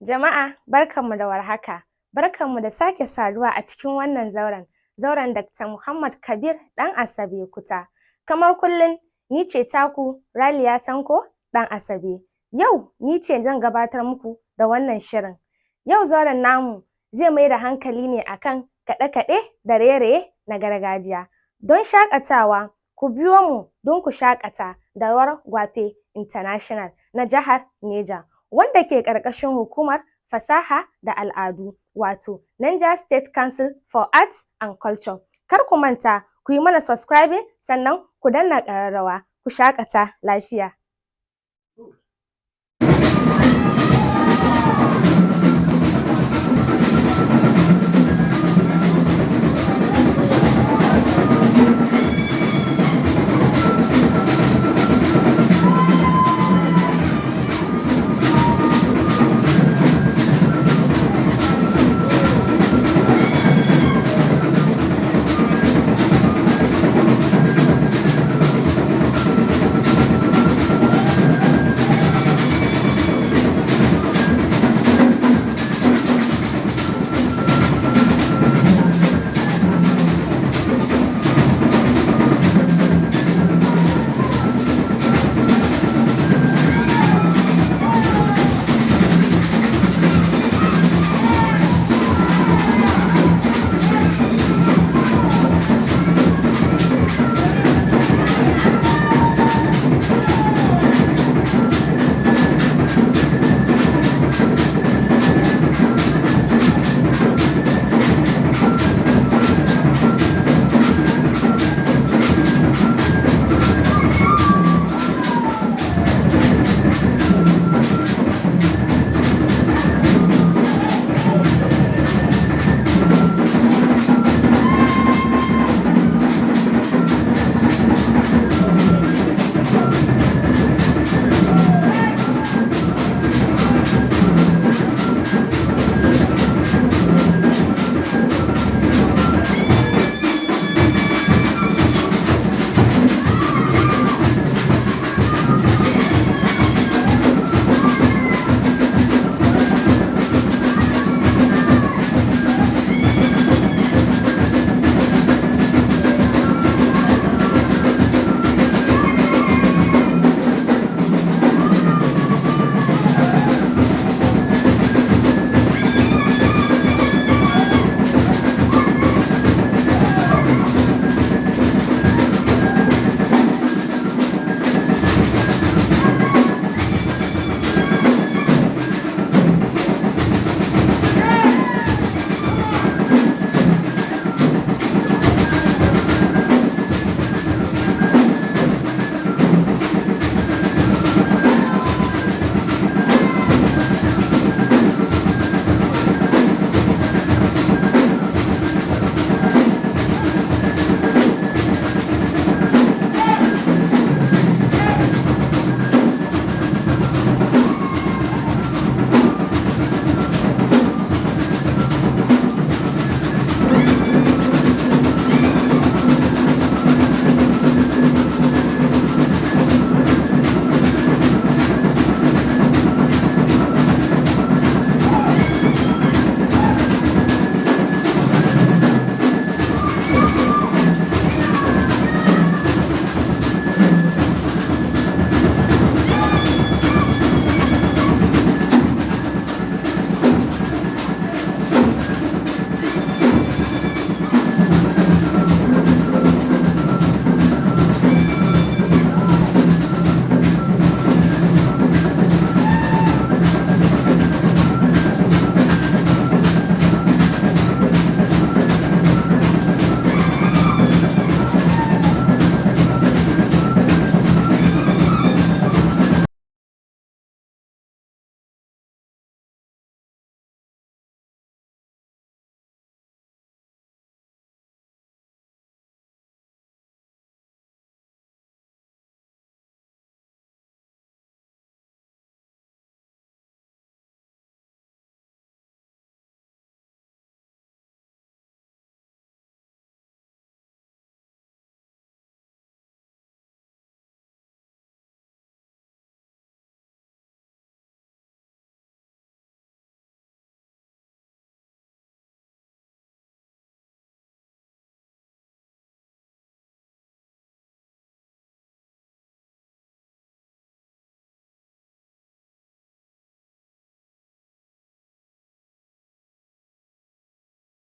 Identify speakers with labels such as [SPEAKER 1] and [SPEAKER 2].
[SPEAKER 1] Jama'a barkanmu da warhaka, barkanmu da sake saduwa a cikin wannan zauren Dr. Muhammad Kabir ɗan Asabe Kuta. Kamar kullum ni ce taku Raliya Tanko ɗan Asabe. Yau ni ce zan gabatar muku da wannan shirin. Yau zauren namu zai mai da hankali ne akan kaɗe-kaɗe da raye-raye na gargajiya. Don shaƙatawa ku biyo mu don ku shaƙata da rawar Gwape International na jihar Neja, wanda ke ƙarƙashin hukumar fasaha da al'adu wato Niger State Council for Arts and Culture. Kar ku manta ku yi mana subscribing sannan ku danna ƙararrawa, ku shaƙata lafiya.